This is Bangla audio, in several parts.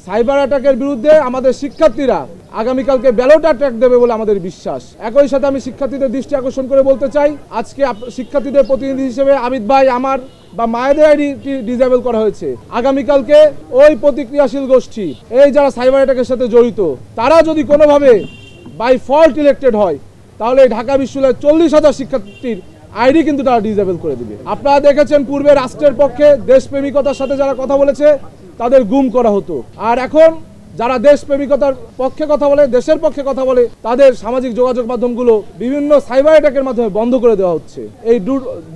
সাইবার অ্যাটাকের বিরুদ্ধে আমাদের শিক্ষার্থীরা আগামীকালকে ব্যালট অ্যাটাক দেবে বলে আমাদের বিশ্বাস। একই সাথে আমি শিক্ষার্থীদের দৃষ্টি আকর্ষণ করে বলতে চাই, আজকে শিক্ষার্থীদের প্রতিনিধি হিসেবে আবিদ ভাই আমার বা মায়েদের আইডি ডিসেবল করা হয়েছে। আগামীকালকে ওই প্রতিক্রিয়াশীল গোষ্ঠী, এই যারা সাইবার অ্যাটাকের সাথে জড়িত, তারা যদি কোনোভাবে বাই ফল্ট ইলেক্টেড হয়, তাহলে ঢাকা বিশ্ববিদ্যালয়ের 40,000 শিক্ষার্থীর আইডি কিন্তু তারা ডিসেবল করে দিবে। আপনারা দেখেছেন পূর্বে রাষ্ট্রের পক্ষে দেশপ্রেমিকতার সাথে যারা কথা বলেছে তাদের গুম করা হতো, আর এখন যারা দেশপ্রেমিকতার পক্ষে কথা বলে, দেশের পক্ষে কথা বলে, তাদের সামাজিক যোগাযোগ মাধ্যমগুলো বিভিন্ন সাইবার অ্যাটাকের মাধ্যমে বন্ধ করে দেওয়া হচ্ছে। এই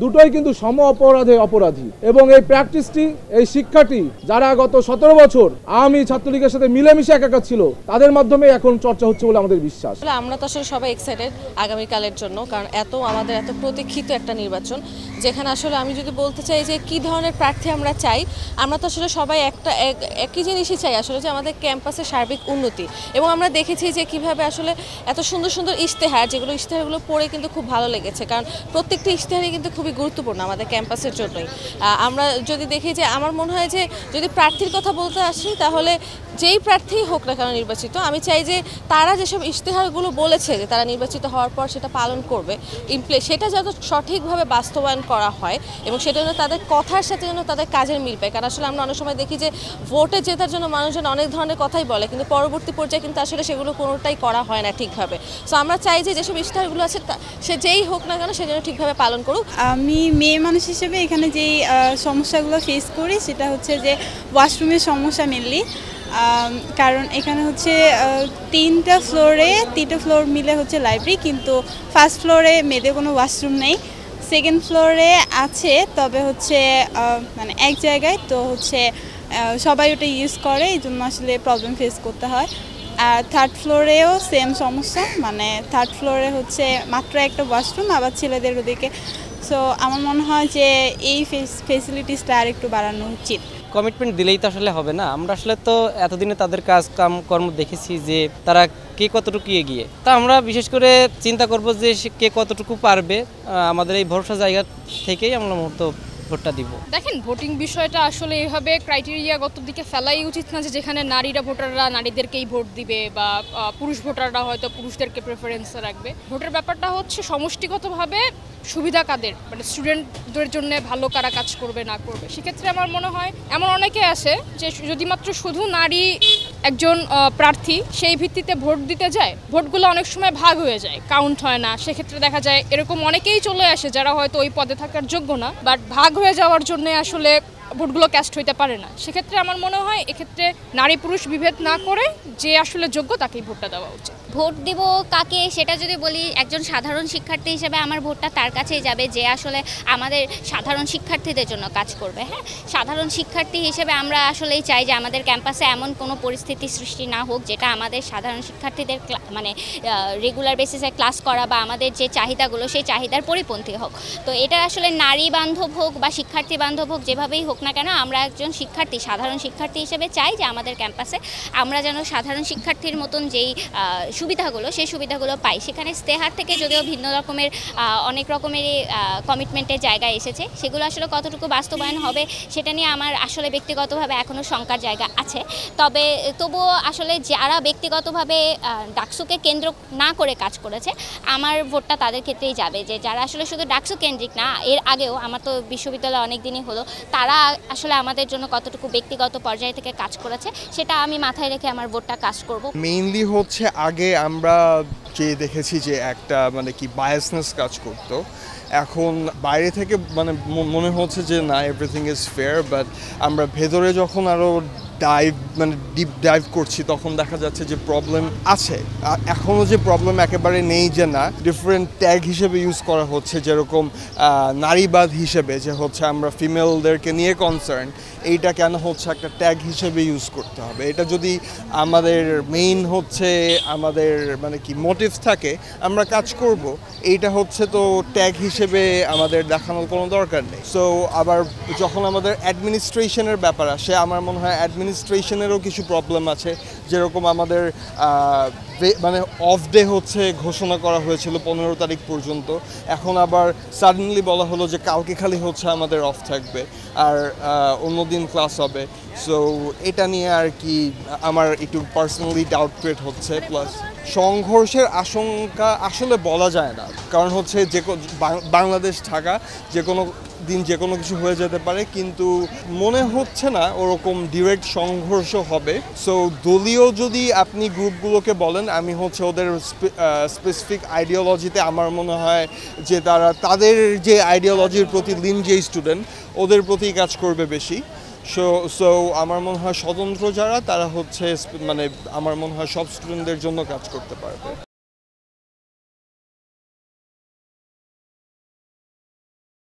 দুটোই কিন্তু সম অপরাধে অপরাধী, এবং এই প্র্যাকটিসটি এই শিক্ষার্থী যারা গত 17 বছর আওয়ামী ছাত্রলীগের সাথে মিলেমিশে একাকার ছিল, তাদের মাধ্যমে এখন চর্চা হচ্ছে বলে আমাদের বিশ্বাস। আমরা তো আসলে সবাই এক্সাইটেড আগামীকালের জন্য, কারণ আমাদের এত প্রতীক্ষিত একটা নির্বাচন, যেখানে আসলে আমি যদি বলতে চাই যে কী ধরনের প্রার্থী আমরা চাই, আমরা তো আসলে সবাই একই জিনিসই চাই আসলে, যে আমাদের ক্যাম্পাসের সার্বিক উন্নতি। এবং আমরা দেখেছি যে কিভাবে আসলে এত সুন্দর সুন্দর ইশতেহার, যেগুলো ইশতেহারগুলো পড়ে কিন্তু খুব ভালো লেগেছে, কারণ প্রত্যেকটি ইশতেহারই কিন্তু খুবই গুরুত্বপূর্ণ আমাদের ক্যাম্পাসের জন্যই। আমরা যদি দেখি যে আমার মনে হয় যে যদি প্রার্থীর কথা বলতে আসি, তাহলে যেই প্রার্থী হোক না কেন নির্বাচিত, আমি চাই যে তারা যেসব ইশতেহারগুলো বলেছে যে তারা নির্বাচিত হওয়ার পর সেটা পালন করবে, সেটা যত সঠিকভাবে বাস্তবায়ন করা হয়, এবং সেটা যেন তাদের কথার সাথে যেন তাদের কাজের মিল পায়। কারণ আসলে আমরা অনেক সময় দেখি যে ভোটে জেতার জন্য মানুষজন অনেক ধরনের কথাই বলে, কিন্তু পরবর্তী পর্যায়ে কিন্তু আসলে সেগুলো কোনোটাই করা হয় না ঠিকভাবে। সো আমরা চাই যে যেসব ইশতেহারগুলো আছে সে যেই হোক না কেন সে যেন ঠিকভাবে পালন করুক। আমি মেয়ে মানুষ হিসেবে এখানে যেই সমস্যাগুলো ফেস করি সেটা হচ্ছে যে ওয়াশরুমের সমস্যা মেনলি। কারণ এখানে হচ্ছে 3টা ফ্লোর মিলে হচ্ছে লাইব্রেরি, কিন্তু ফার্স্ট ফ্লোরে মেয়েদের কোনো ওয়াশরুম নেই। সেকেন্ড ফ্লোরে আছে, তবে হচ্ছে মানে এক জায়গায়, তো হচ্ছে সবাই ওটা ইউজ করে, এই জন্য আসলে প্রবলেম ফেস করতে হয়। আর থার্ড ফ্লোরেও সেম সমস্যা, মানে থার্ড ফ্লোরে হচ্ছে মাত্র একটা ওয়াশরুম, আবার ছেলেদের ওদিকে। সো আমার মনে হয় যে এই ফেসিলিটিসটা আর একটু বাড়ানো উচিত। কমিটমেন্ট দিলেই তো আসলে হবে না। আমরা আসলে তো এতদিনে তাদের কাজ কর্ম দেখেছি যে তারা কে কতটুকু এগিয়ে, তা আমরা বিশেষ করে চিন্তা করব যে কে কতটুকু পারবে। আমাদের এই ভরসা জায়গা থেকেই আমরা মূলত ভোটটা দিব। দেখেন, ভোটিং বিষয়টা আসলে এইভাবে ক্রাইটেরিয়াগত দিকে ফেলাই উচিত না যে যেখানে ভোটাররা নারীদেরকেই ভোট দিবে, বা পুরুষ ভোটাররা হয়তো পুরুষদেরকে প্রেফারেন্স রাখবে। ভোটের ব্যাপারটা হচ্ছে সমষ্টিগতভাবে সুবিধা কাদের, মানে স্টুডেন্টদের জন্য ভালো কারা কাজ করবে না করবে। সেক্ষেত্রে আমার মনে হয় এমন অনেকে আছে যে যদি মাত্র শুধু নারী একজন প্রার্থী সেই ভিত্তিতে ভোট দিতে যায়, ভোটগুলো অনেক সময় ভাগ হয়ে যায়, কাউন্ট হয় না। সেক্ষেত্রে দেখা যায় এরকম অনেকেই চলে আসে যারা হয়তো ওই পদে থাকার যোগ্য না, বাট ভাগ হয়ে যাওয়ার জন্য আসলে ভোটগুলো ক্যাস্ট হইতে পারে না। সেক্ষেত্রে আমার মনে হয় এক্ষেত্রে নারী পুরুষ বিভেদ না করে যে আসলে যোগ্য তাকেই ভোটটা দেওয়া উচিত। ভোট দিব কাকে সেটা যদি বলি, একজন সাধারণ শিক্ষার্থী হিসেবে আমার ভোটটা তার কাছেই যাবে যে আসলে আমাদের সাধারণ শিক্ষার্থীদের জন্য কাজ করবে। হ্যাঁ, সাধারণ শিক্ষার্থী হিসেবে আমরা আসলেই চাই যে আমাদের ক্যাম্পাসে এমন কোনো পরিস্থিতি সৃষ্টি না হোক যেটা আমাদের সাধারণ শিক্ষার্থীদের মানে রেগুলার বেসিসে ক্লাস করা বা আমাদের যে চাহিদাগুলো সেই চাহিদার পরিপন্থী হোক। তো এটা আসলে নারী বান্ধব হোক বা শিক্ষার্থী বান্ধব হোক, যেভাবেই হোক না কেন, আমরা একজন শিক্ষার্থী, সাধারণ শিক্ষার্থী হিসেবে চাই যে আমাদের ক্যাম্পাসে আমরা যেন সাধারণ শিক্ষার্থীর মতন যেই সুবিধাগুলো সেই সুবিধাগুলো পাই। সেখানে ইশতেহার থেকে যদিও ভিন্ন রকমের অনেক রকমেরই কমিটমেন্টের জায়গা এসেছে, সেগুলো আসলে কতটুকু বাস্তবায়ন হবে সেটা নিয়ে আমার আসলে ব্যক্তিগতভাবে এখনও শঙ্কার জায়গা আছে। তবুও আসলে যারা ব্যক্তিগতভাবে ডাকসুকে কেন্দ্র না করে কাজ করেছে, আমার ভোটটা তাদের ক্ষেত্রেই যাবে। যে যারা আসলে শুধু ডাকসু কেন্দ্রিক না, এর আগেও আমার তো বিশ্ববিদ্যালয় অনেক দিনই হলো, তারা আসলে আমাদের জন্য কতটুকু ব্যক্তিগত পর্যায় থেকে কাজ করেছে সেটা আমি মাথায় রেখে আমার ভোটটা কাজ করব। মেইনলি হচ্ছে আগে আমরা যে দেখেছি যে একটা মানে কি বায়াসনেস কাজ করতো, এখন বাইরে থেকে মানে মনে হচ্ছে যে না, এভরিথিং ইজ ফেয়ার, বাট আমরা ভেতরে যখন আরও ডিপ ডাইভ করছি তখন দেখা যাচ্ছে যে প্রবলেম আছে। এখনও যে প্রবলেম একেবারে নেই যে না, ডিফারেন্ট ট্যাগ হিসেবে ইউজ করা হচ্ছে, যেরকম নারীবাদ হিসেবে যে হচ্ছে আমরা ফিমেলদেরকে নিয়ে কনসার্ন, এইটা কেন হচ্ছে একটা ট্যাগ হিসেবে ইউজ করতে হবে। এটা যদি আমাদের মেইন হচ্ছে আমাদের মানে কি মোটিভ থাকে, আমরা কাজ করব। এইটা হচ্ছে তো ট্যাগ হিসেবে আমাদের দেখানোর কোনো দরকার নেই। সো আবার যখন আমাদের অ্যাডমিনিস্ট্রেশনের ব্যাপার আসে, আমার মনে হয় অ্যাডমিনিস্ট্রেশনেরও কিছু প্রবলেম আছে, যেরকম আমাদের মানে অফ ডে হচ্ছে ঘোষণা করা হয়েছিল 15 তারিখ পর্যন্ত, এখন আবার সাডেনলি বলা হলো যে কালকে খালি হচ্ছে আমাদের অফ থাকবে আর অন্য দিন ক্লাস হবে। সো এটা নিয়ে আর কি আমার একটু পার্সোনালি ডাউট ক্রিয়েট হচ্ছে। প্লাস সংঘর্ষের আশঙ্কা আসলে বলা যায় না, কারণ হচ্ছে বাংলাদেশ ঢাকা যে কোনো দিন যে কোনো কিছু হয়ে যেতে পারে, কিন্তু মনে হচ্ছে না ওরকম ডিরেক্ট সংঘর্ষ হবে। সো দলীয় যদি আপনি গ্রুপগুলোকে বলেন, আমি হচ্ছে ওদের স্পেসিফিক আইডিওলজিতে আমার মনে হয় যে তাদের যে আইডিওলজির প্রতি লিন যে স্টুডেন্ট ওদের প্রতি কাজ করবে বেশি। সো আমার মনে হয় স্বতন্ত্র যারা তারা হচ্ছে মানে আমার মনে হয় সব স্টুডেন্টদের জন্য কাজ করতে পারবে।